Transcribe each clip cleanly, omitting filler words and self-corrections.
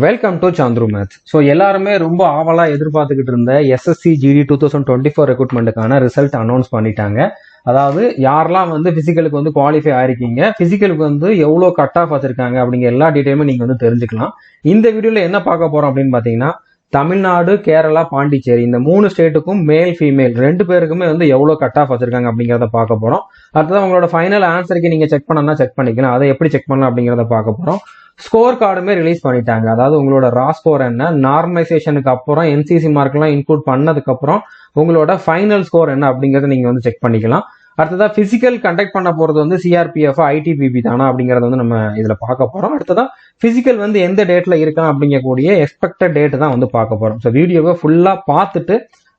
Welcome to Chandru maths. So எல்லாருமே ரொம்ப ஆவலா எதிர்பார்த்துக்கிட்டு இருந்த எஸ்எஸ்சி ஜிடி 2024 ரெக்ரூட்மெண்ட்டுக்கான ரிசல்ட் அனௌன்ஸ் பண்ணிட்டாங்க. அதாவது யாரெல்லாம் வந்து பிசிக்கலுக்கு வந்து குவாலிஃபை ஆயிருக்கீங்க, பிசிக்கலுக்கு வந்து எவ்வளோ கட் ஆஃப் வச்சிருக்காங்க அப்படிங்கிற எல்லா டீட்டெயிலுமே நீங்க வந்து தெரிஞ்சுக்கலாம். இந்த வீடியோல என்ன பார்க்க போறோம் அப்படின்னு பாத்தீங்கன்னா, தமிழ்நாடு, கேரளா, பாண்டிச்சேரி இந்த 3 ஸ்டேட்டுக்கும் மேல் ஃபீமேல் 2 பேருக்குமே வந்து எவ்வளோ கட் ஆஃப் வச்சிருக்காங்க அப்படிங்கிறத பார்க்க போறோம். அடுத்ததான் உங்களோட ஃபைனல் ஆன்சருக்கு நீங்க செக் பண்ணா செக் பண்ணிக்கலாம். அதை எப்படி செக் பண்ணலாம் அப்படிங்கிறத பார்க்க போறோம். ஸ்கோர் கார்டுமே ரிலீஸ் பண்ணிட்டாங்க. அதாவது உங்களோட ரா ஸ்கோர் என்ன, நார்மலைசேஷனுக்கு அப்புறம் என்சிசி மார்க்லாம் இன்க்ளூட் பண்ணதுக்கு அப்புறம் உங்களோட ஃபைனல் ஸ்கோர் என்ன அப்படிங்கறத நீங்க வந்து செக் பண்ணிக்கலாம். அடுத்ததா பிசிக்கல் கண்டக்ட் பண்ண போறது வந்து சிஆர்பிஎஃப், ஐடிபிபி தானா அப்படிங்கறத வந்து நம்ம இதுல பார்க்க போறோம். அடுத்ததா பிசிக்கல் வந்து எந்த டேட்ல இருக்கலாம் அப்படிங்கக்கூடிய எக்ஸ்பெக்டட் டேட் தான் வந்து பார்க்க போறோம். ஸோ வீடியோவை ஃபுல்லா பார்த்துட்டு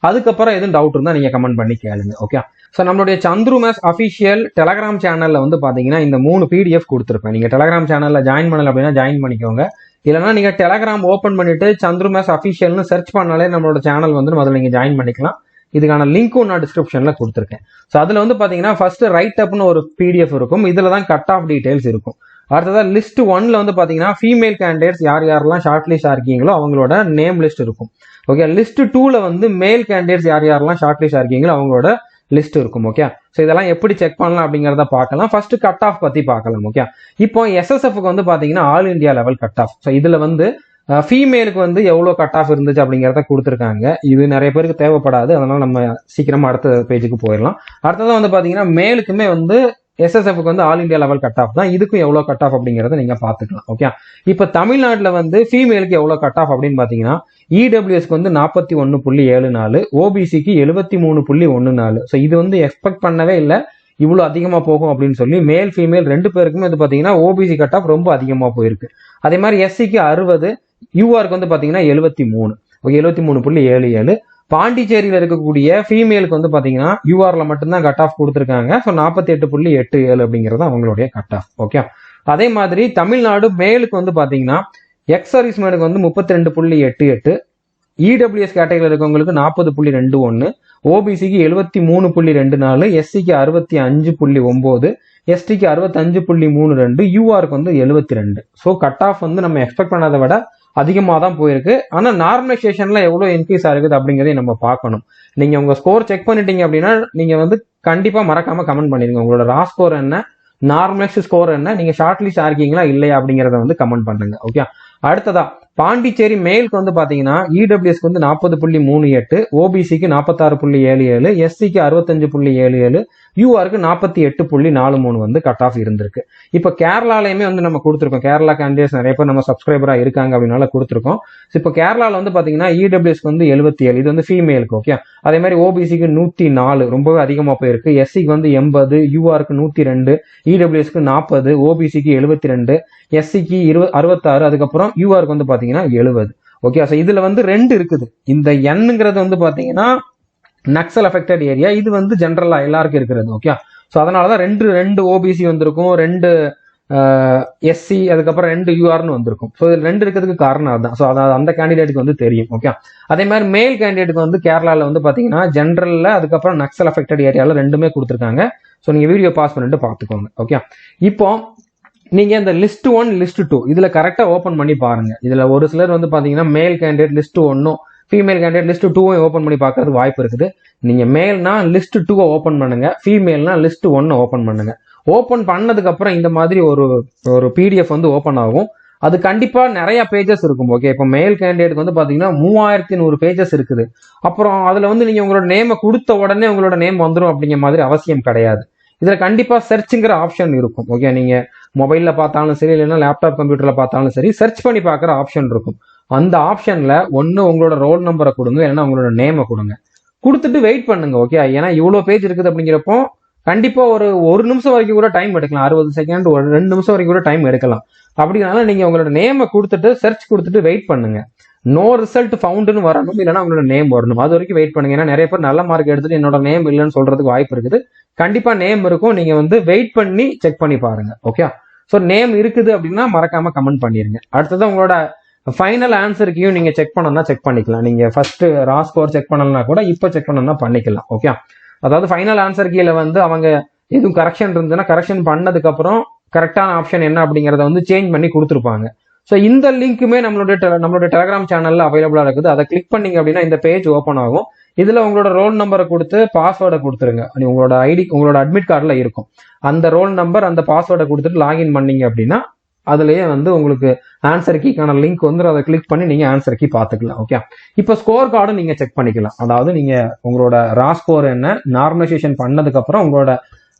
அதுக்கப்புறம் எதுவும் டவுட் இருந்தா நீங்க கமெண்ட் பண்ணி கேளுங்க. ஓகே. ஸோ நம்மளுடைய சந்துரு மேத்ஸ் அஃபிஷியல் டெலகிராம் சேனல்ல வந்து பாத்தீங்கன்னா இந்த 3 பிடிஎஃப் கொடுத்துருப்பேன். நீங்க டெலகிராம் சேனல்ல ஜாயின் பண்ணல அப்படின்னா ஜாயின் பண்ணிக்கோங்க. இல்லைன்னா நீங்க டெலகிராம் ஓப்பன் பண்ணிட்டு சந்துரு மேத்ஸ் அஃபிஷியல்னு சர்ச் பண்ணாலே நம்மளோட சேனல் வந்து அதில் நீங்க ஜாயின் பண்ணிக்கலாம். இதுக்கான லிங்க்கும் நான் டிஸ்கிரிப்ஷன்ல கொடுத்துருக்கேன். ஸோ அதுல வந்து பாத்தீங்கன்னா ஃபர்ஸ்ட் ரைட் அப்னு ஒரு பிடிஎஃப் இருக்கும். இதுல தான் கட் ஆஃப் டீடைல்ஸ் இருக்கும். அடுத்ததா லிஸ்ட் 1ல வந்து பாத்தீங்கன்னா ஃபீமேல் கேண்டிடேட்ஸ் யாரெல்லாம் ஷார்ட் லிஸ்ட் இருக்கீங்களோ அவங்களோட நேம் லிஸ்ட் இருக்கும். ஓகே. லிஸ்ட் 2ல வந்து மேல் கேண்டிடேட்ஸ் யாரெல்லாம் ஷார்ட் லிஸ்ட் இருக்கீங்களோ அவங்களோட லிஸ்ட் இருக்கும். ஓகே. ஸோ இதெல்லாம் எப்படி செக் பண்ணலாம் அப்படிங்கிறத பார்க்கலாம். ஃபர்ஸ்ட் கட் ஆஃப் பத்தி பார்க்கலாம். ஓகே. இப்போ எஸ்எஸ்எஃப்க்கு வந்து பாத்தீங்கன்னா all India level cut off. So இதுல வந்து ஃபீமேலுக்கு வந்து எவ்வளவு கட் ஆஃப் இருந்துச்சு அப்படிங்கிறத கொடுத்துருக்காங்க. இது நிறைய பேருக்கு தேவைப்படாது, அதனால நம்ம சீக்கிரமா அடுத்த பேஜுக்கு போயிடலாம். அடுத்ததான் வந்து பாத்தீங்கன்னா மேலுக்குமே வந்து எஸ்எஸ்எஃப்க்கு வந்து all India level cut off தான். இதுக்கும் எவ்வளவு கட் ஆஃப் அப்படிங்கறத நீங்க பாத்துக்கலாம். ஓகே. இப்ப தமிழ்நாட்டுல வந்து ஃபீமேலுக்கு எவ்வளவு கட் ஆஃப் அப்படின்னு பாத்தீங்கன்னா இடபிள்யூஎஸ்க்கு வந்து 41.74, ஓபிசிக்கு 73.14. ஸோ இது வந்து எக்ஸ்பெக்ட் பண்ணவே இல்லை இவ்வளவு அதிகமா போகும் அப்படின்னு சொல்லி. மேல் ஃபீமேல் 2 பேருக்குமே வந்து பாத்தீங்கன்னா ஓபிசி கட் ஆஃப் ரொம்ப அதிகமா போயிருக்கு. அதே மாதிரி எஸ்சிக்கு 60, யூஆருக்கு வந்து பாத்தீங்கன்னா 73. ஓகே. 73.77. பாண்டிச்சேரியில இருக்கக்கூடிய ஃபீமேலுக்கு வந்து பாத்தீங்கன்னா யூஆர்ல மட்டும்தான் கட் ஆஃப் கொடுத்துருக்காங்க. ஸோ 48.87 அப்படிங்கிறது அவங்களுடைய கட் ஆஃப். ஓகே. அதே மாதிரி தமிழ்நாடு மேலுக்கு வந்து பாத்தீங்கன்னா எக்ஸ் சர்வீஸ் மேனுக்கு வந்து 32.88, இடபிள்யூஎஸ் கேட்டகரியில் இருக்கவங்களுக்கு 40.21, ஓபிசிக்கு 73.24, எஸ்சிக்கு 65.9, எஸ்டிக்கு 65.32, யூஆருக்கு வந்து 72. ஸோ கட் ஆஃப் வந்து நம்ம எக்ஸ்பெக்ட் பண்ணதை விட அதிகமாக தான் போயிருக்கு. ஆனா நார்மலைசேஷன்ல எவ்வளவு இன்க்ரீஸ் ஆகுது அப்படிங்கறதையும் நம்ம பார்க்கணும். நீங்க உங்க ஸ்கோர் செக் பண்ணிட்டீங்க அப்படின்னா நீங்க வந்து கண்டிப்பா மறக்காம கமெண்ட் பண்ணிருங்க. உங்களோட ரா ஸ்கோர் என்ன, நார்மலைஸ் ஸ்கோர் என்ன, நீங்க ஷார்ட் லிஸ்ட் இருக்கீங்களா இல்லையா அப்படிங்கறத வந்து கமெண்ட் பண்ணுங்க. ஓகே. அடுத்ததா பாண்டிச்சேரி மேலுக்கு வந்து பாத்தீங்கன்னா இடபிள்யூஎஸ்க்கு வந்து 40.38, ஓபிசிக்கு 46.77, எஸ்சிக்கு 65.77, யூஆருக்கு 48.43 வந்து கட் ஆஃப் இருந்திருக்கு. இப்ப கேரளாலையுமே வந்து நம்ம கொடுத்துருக்கோம். கேரளா கேண்டிடேட்ஸ் நிறைய பேர் நம்ம சப்ஸ்கிரைபரா இருக்காங்க அப்படின்னால கொடுத்துருக்கோம். இப்போ கேரளால வந்து பாத்தீங்கன்னா இடபிள்யூஎஸ்க்கு வந்து 77, இது வந்து ஃபீமேலுக்கு. ஓகே. அதே மாதிரி ஓபிசிக்கு 104, ரொம்பவே அதிகமா போயிருக்கு. எஸ்சிக்கு வந்து 80, யூஆருக்கு 102, இடபிள்யூஎஸ்க்கு 40, ஓபிசிக்கு 72, எஸ்சிக்கு 66, அதுக்கப்புறம் யூஆருக்கு வந்து பாத்தீங்கன்னா 70. ஓகே. ஸோ இதுல வந்து 2 இருக்குது. இந்த எண்ணுங்கிறது வந்து பாத்தீங்கன்னா நக்சல் அஃபெக்டட் ஏரியா, இது வந்து ஜென்ரலா எல்லாருக்கும் இருக்கிறது. ஓகே. ஸோ அதனாலதான் ரெண்டு ஓபிசி வந்திருக்கும், 2 எஸ்சி, அதுக்கப்புறம் 2 யூஆர்னு வந்திருக்கும். ஸோ இதுல 2 இருக்கிறதுக்கு காரணம் அதுதான். ஸோ அந்த கேண்டிடேட்டுக்கு வந்து தெரியும். ஓகே. அதே மாதிரி மேல் கேண்டிடேட்டுக்கு வந்து கேரளால வந்து பாத்தீங்கன்னா ஜென்ரல்ல அதுக்கப்புறம் நக்சல் அஃபெக்டட் ஏரியால 2மே கொடுத்துருக்காங்க. ஸோ நீங்க வீடியோ பாஸ் பண்ணிட்டு பாத்துக்கோங்க. ஓகே. இப்போ நீங்க இந்த லிஸ்ட் 1, லிஸ்ட் 2 இதுல கரெக்டா ஓபன் பண்ணி பாருங்க. இதுல ஒரு சிலர் வந்து பாத்தீங்கன்னா மேல் candidate list 1, female candidate list 2 open பண்ணி பாக்குறது வாய்ப்பு இருக்குது. நீங்க மேல்னா லிஸ்ட் 2 ஓபன் பண்ணுங்க, ஃபீமேல்னா லிஸ்ட் 1 ஓபன் பண்ணுங்க. ஓபன் பண்ணதுக்கு அப்புறம் இந்த மாதிரி ஒரு பிடிஎஃப் வந்து ஓபன் ஆகும். அது கண்டிப்பா நிறைய பேஜஸ் இருக்கும். ஓகே. இப்போ மேல் கேண்டிடேட் வந்து பாத்தீங்கன்னா 3100 பேஜஸ் இருக்குது. அப்புறம் அதுல வந்து நீங்க உங்களோட நேமை கொடுத்த உடனே உங்களோட நேம் வந்துடும் அப்படிங்கிற மாதிரி அவசியம் கிடையாது. இதுல கண்டிப்பா சர்ச்ங்கிற ஆப்ஷன் இருக்கும். ஓகே. நீங்க மொபைல்ல பார்த்தாலும் சரி, இல்லைன்னா லேப்டாப் கம்ப்யூட்டர்ல பார்த்தாலும் சரி, சர்ச் பண்ணி பார்க்குற ஆப்ஷன் இருக்கும். அந்த ஆப்ஷன்ல ஒன்னு உங்களோட ரோல் நம்பரை கொடுங்க, இல்லைன்னா உங்களோட நேமை கொடுங்க. கொடுத்துட்டு வெயிட் பண்ணுங்க. ஓகே. ஏன்னா இவ்வளவு பேஜ் இருக்குது அப்படிங்கிறப்போ கண்டிப்பா ஒரு நிமிஷம் வரைக்கும் கூட டைம் எடுக்கலாம். 60 செகண்ட், ஒரு 2 நிமிஷம் வரைக்கும் கூட டைம் எடுக்கலாம். அப்படினால நீங்க உங்களோட நேமை கொடுத்துட்டு சர்ச் கொடுத்துட்டு வெயிட் பண்ணுங்க. நோ ரிசல்ட் ஃபவுண்டுன்னு வரணும், இல்லைன்னா உங்களோட நேம் வரணும். அது வரைக்கும் வெயிட் பண்ணுங்க. ஏன்னா நிறைய பேர் நல்ல மார்க் எடுத்துட்டு என்னோட நேம் இல்லைன்னு சொல்றதுக்கு வாய்ப்பு இருக்குது. கண்டிப்பா நேம் இருக்கும். நீங்க வந்து வெயிட் பண்ணி செக் பண்ணி பாருங்க. ஓகே. ஸோ நேம் இருக்குது அப்படின்னா மறக்காம கமெண்ட் பண்ணிருங்க. அடுத்தது உங்களோட ஃபைனல் ஆன்சருக்கையும் நீங்க செக் பண்ணணும்னா செக் பண்ணிக்கலாம். நீங்க ஃபர்ஸ்ட் ரா ஸ்கோர் செக் பண்ணலன்னா கூட இப்போ செக் பண்ணணும்னா பண்ணிக்கலாம். ஓகே. அதாவது ஃபைனல் ஆன்சர் கீழே வந்து அவங்க எதுவும் கரெக்ஷன் இருந்ததுன்னா கரெக்ஷன் பண்ணதுக்கு அப்புறம் கரெக்டான ஆப்ஷன் என்ன அப்படிங்கறத வந்து சேஞ்ச் பண்ணி கொடுத்துருப்பாங்க. ஸோ இந்த லிங்க்குமே நம்மளுடைய டெலிகிராம் சேனல்ல அவைலபிளா இருக்குது. அதை கிளிக் பண்ணீங்க அப்படின்னா இந்த பேஜ் ஓப்பன் ஆகும். இதுல உங்களோட ரோல் நம்பரை கொடுத்து பாஸ்வேர்டை கொடுத்துருங்க. உங்களோட ஐடி உங்களோட அட்மிட் கார்டில் இருக்கும். அந்த ரோல் நம்பர் அந்த பாஸ்வேர்டை கொடுத்துட்டு லாகின் பண்ணீங்க அப்படின்னா அதுலயே வந்து உங்களுக்கு ஆன்சர் கீக்கான லிங்க் வந்து அதை கிளிக் பண்ணி நீங்க ஆன்சர் கீ பார்த்துக்கலாம். ஓகே, இப்போ ஸ்கோர் கார்டும் நீங்க செக் பண்ணிக்கலாம். அதாவது நீங்க உங்களோட ரா ஸ்கோர் என்ன, நார்மலைசேஷன் பண்ணதுக்கு அப்புறம் உங்களோட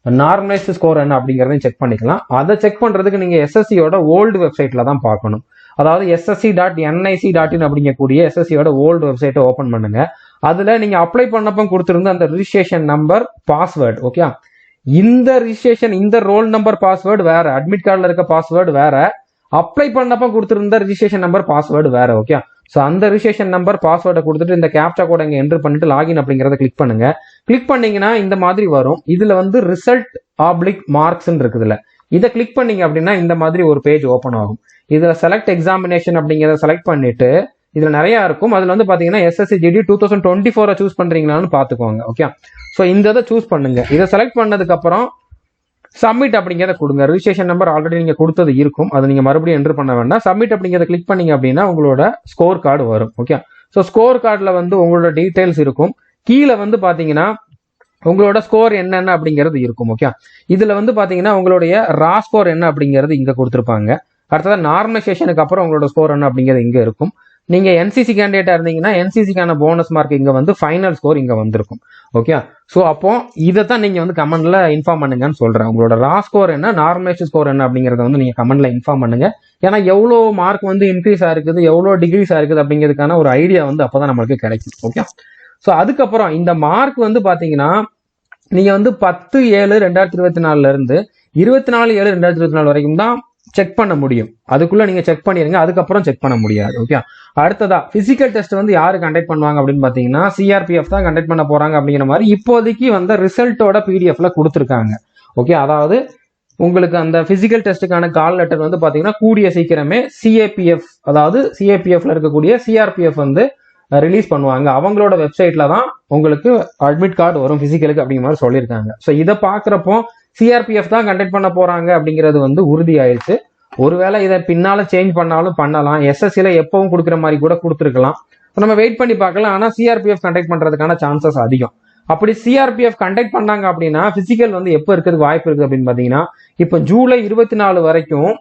நார்மலைஸ்டு ஸ்கோர் என்ன அப்படிங்கறதையும் செக் பண்ணிக்கலாம். அதை செக் பண்றதுக்கு நீங்க எஸ்எஸ்சியோட ஓல்டு வெப்சைட்ல தான் பார்க்கணும். அதாவது ssc.nic.in அப்படிங்கக்கூடிய எஸ்எஸ்சியோட ஓல்டு வெப்சைட்டை ஓபன் பண்ணுங்க. அதுல நீங்க அப்ளை பண்ணப்ப கொடுத்திருந்த அந்த ரிஜிஸ்ட்ரேஷன் நம்பர், பாஸ்வேர்டு, ஓகே, இந்த ரிஜிஸ்ட்ரேஷன் இந்த ரோல் நம்பர் பாஸ்வேர்டு வேற, அட்மிட் கார்டில் இருக்க பாஸ்வேர்டு வேற, அப்ளை பண்ணப்ப கொடுத்திருந்த ரிஜிஸ்ட்ரேஷன் நம்பர் பாஸ்வேர்டு வேற. ஓகே, ஸோ அந்த ரிஜிஸ்ட்ரேஷன் நம்பர் பாஸ்வேர்டை கொடுத்துட்டு இந்த கேப்சா கோட இங்க என்டர் பண்ணிட்டு லாகின் அப்படிங்கறத கிளிக் பண்ணுங்க. கிளிக் பண்ணீங்கன்னா இந்த மாதிரி வரும். இதுல வந்து ரிசல்ட் மார்க்ஸ் இருக்குதுல, இதை கிளிக் பண்ணீங்க அப்படின்னா இந்த மாதிரி ஒரு பேஜ் ஓப்பன் ஆகும். இதுல செலக்ட் எக்ஸாமினேஷன் அப்படிங்கிறத செலக்ட் பண்ணிட்டு இதுல நிறைய இருக்கும். அதுல வந்து பாத்தீங்கன்னா எஸ்எஸ்சி ஜிடி 2024 சூஸ் பண்றீங்களான்னு பாத்துக்கோங்க. ஓகே, ஸோ இந்த இதை சூஸ் பண்ணுங்க. இதை செலக்ட் பண்ணதுக்கு அப்புறம் சப்மிட் அப்படிங்கிறத கொடுங்க. ரிஜிஸ்ட்ரேஷன் நம்பர் ஆல்ரெடி நீங்க கொடுத்தது இருக்கும், அது நீங்க மறுபடியும் என்டர் பண்ண வேண்டாம். சப்மிட் அப்படிங்கிறத கிளிக் பண்ணீங்க அப்படின்னா உங்களோட ஸ்கோர் கார்டு வரும். ஓகே, ஸோ ஸ்கோர் கார்டுல வந்து உங்களோட டீடைல்ஸ் இருக்கும். கீழே வந்து பாத்தீங்கன்னா உங்களோட ஸ்கோர் என்னென்ன அப்படிங்கிறது இருக்கும். ஓகே, இதுல வந்து பாத்தீங்கன்னா உங்களுடைய ரா ஸ்கோர் என்ன அப்படிங்கிறது இங்க கொடுத்துருப்பாங்க. அடுத்தது நார்மலைசேஷனுக்கு அப்புறம் உங்களோட ஸ்கோர் என்ன அப்படிங்கிறது இங்க இருக்கும். நீங்க என்சிசி கேண்டிடேட்டா இருந்தீங்கன்னா என்சிசிக்கான போனஸ் மார்க் இங்க வந்து ஃபைனல் ஸ்கோர் இங்க வந்திருக்கும். ஓகே, ஸோ அப்போ இதைத்தான் நீங்க வந்து கமெண்ட்ல இன்ஃபார்ம் பண்ணுங்கன்னு சொல்றேன். உங்களோட ரா ஸ்கோர் என்ன, நார்மலைஸ்ட் ஸ்கோர் என்ன அப்படிங்கறத வந்து நீங்க கமெண்ட்ல இன்ஃபார்ம் பண்ணுங்க. ஏன்னா எவ்வளோ மார்க் வந்து இன்க்ரீஸ் ஆயிருக்குது, எவ்வளோ டிகிரீஸ் ஆயிருக்குது அப்படிங்கிறதுக்கான ஒரு ஐடியா வந்து அப்பதான் நம்மளுக்கு கிடைக்கும். ஓகே, ஸோ அதுக்கப்புறம் இந்த மார்க் வந்து பாத்தீங்கன்னா நீங்க வந்து 10/7/2024 இருந்து 24/7/2024 வரைக்கும் தான் செக் பண்ண முடியும். அதுக்குள்ள நீங்க செக் பண்ணிருங்க, அதுக்கப்புறம் செக் பண்ண முடியாது. ஓகே, அடுத்ததா பிசிக்கல் டெஸ்ட் வந்து யாரு கண்டக்ட் பண்ணுவாங்க அப்படின்னு பாத்தீங்கன்னா சிஆர்பிஎஃப் தான் கண்டக்ட் பண்ண போறாங்க அப்படிங்கிற மாதிரி இப்போதைக்கு வந்து ரிசல்ட்டோட பிடிஎஃப்ல கொடுத்துருக்காங்க. ஓகே, அதாவது உங்களுக்கு அந்த பிசிக்கல் டெஸ்ட்டுக்கான கால் லெட்டர் வந்து பாத்தீங்கன்னா கூடிய சீக்கிரமே சிஏபிஎஃப், அதாவது சிஏபிஎஃப்ல இருக்கக்கூடிய சிஆர்பிஎஃப் வந்து ரிலீஸ் பண்ணுவாங்க. அவங்களோட வெப்சைட்ல தான் உங்களுக்கு அட்மிட் கார்டு வரும் பிசிக்கலுக்கு அப்படிங்கிற மாதிரி சொல்லியிருக்காங்க. ஸோ இதை பாக்குறப்போ சிஆர்பிஎஃப் தான் கண்டக்ட் பண்ண போறாங்க அப்படிங்கிறது வந்து உறுதி ஆயிடுச்சு. ஒருவேளை இதை பின்னால சேஞ்ச் பண்ணாலும் பண்ணலாம், எஸ்எஸ்சில எப்பவும் கொடுக்குற மாதிரி கூட கொடுத்துருக்கலாம். நம்ம வெயிட் பண்ணி பார்க்கலாம். ஆனா சிஆர்பிஎஃப் கண்டக்ட் பண்றதுக்கான சான்சஸ் அதிகம். அப்படி சிஆர்பிஎஃப் கண்டக்ட் பண்ணாங்க அப்படின்னா பிசிக்கல் வந்து எப்போ இருக்கிறதுக்கு வாய்ப்பு இருக்கு அப்படின்னு பாத்தீங்கன்னா இப்போ ஜூலை 24 வரைக்கும்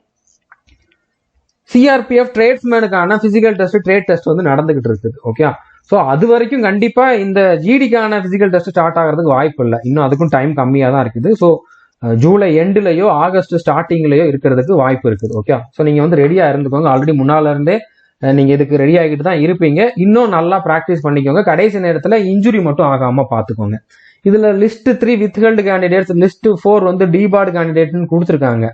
சிஆர்பிஎஃப் ட்ரேட்ஸ்மேனுக்கான பிசிக்கல் டெஸ்ட், ட்ரேட் டெஸ்ட் வந்து நடந்துகிட்டு இருக்குது. ஓகே, ஸோ அது வரைக்கும் கண்டிப்பா இந்த ஜிடிக்கான பிசிக்கல் டெஸ்ட் ஸ்டார்ட் ஆகிறதுக்கு வாய்ப்பு இல்லை. இன்னும் அதுக்கும் டைம் கம்மியா தான் இருக்குது. ஸோ ஜூலை எண்ட்லயோ ஆகஸ்ட் ஸ்டார்டிங்லயோ இருக்கிறதுக்கு வாய்ப்பு இருக்குது. ஓகே, ஸோ நீங்க வந்து ரெடியா இருந்துக்கோங்க. ஆல்ரெடி முன்னால இருந்தே நீங்க இதுக்கு ரெடி ஆகிட்டு தான் இருப்பீங்க. இன்னும் நல்லா பிராக்டிஸ் பண்ணிக்கோங்க. கடைசி நேரத்துல இன்ஜுரி மட்டும் ஆகாம பாத்துக்கோங்க. இதுல லிஸ்ட் 3 வித்ஹெல்டு கேண்டிடேட்ஸ், லிஸ்ட் 4 வந்து டிபார்டு கேண்டிடேட்னு கொடுத்துருக்காங்க.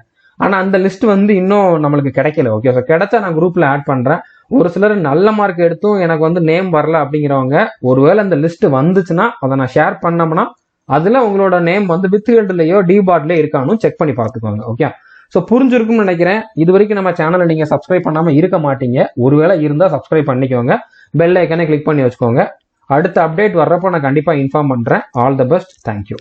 ஆனா அந்த லிஸ்ட் வந்து இன்னும் நம்மளுக்கு கிடைக்கல. ஓகே, ஸோ கிடைச்சா நான் குரூப்ல ஆட் பண்றேன். ஒரு சிலர் நல்ல மார்க் எடுத்தும் எனக்கு வந்து நேம் வரல அப்படிங்கிறவங்க ஒருவேளை அந்த லிஸ்ட் வந்துச்சுன்னா அதை நான் ஷேர் பண்ணோம்னா அதுல உங்களோட நேம் வந்து வித்ஹெல்ட்லயோ டிபார்ட்லயோ இருக்கானு செக் பண்ணி பார்த்துக்கோங்க. ஓகே, ஸோ புரிஞ்சிருக்கும்னு நினைக்கிறேன். இது வரைக்கும் நம்ம சேனலை நீங்க சப்ஸ்கிரைப் பண்ணாம இருக்க மாட்டீங்க. ஒருவேளை இருந்தா சப்ஸ்கிரைப் பண்ணிக்கோங்க, பெல் ஐக்கனை கிளிக் பண்ணி வச்சுக்கோங்க. அடுத்த அப்டேட் வர்றப்போ நான் கண்டிப்பா இன்ஃபார்ம் பண்றேன். All the best, thank you.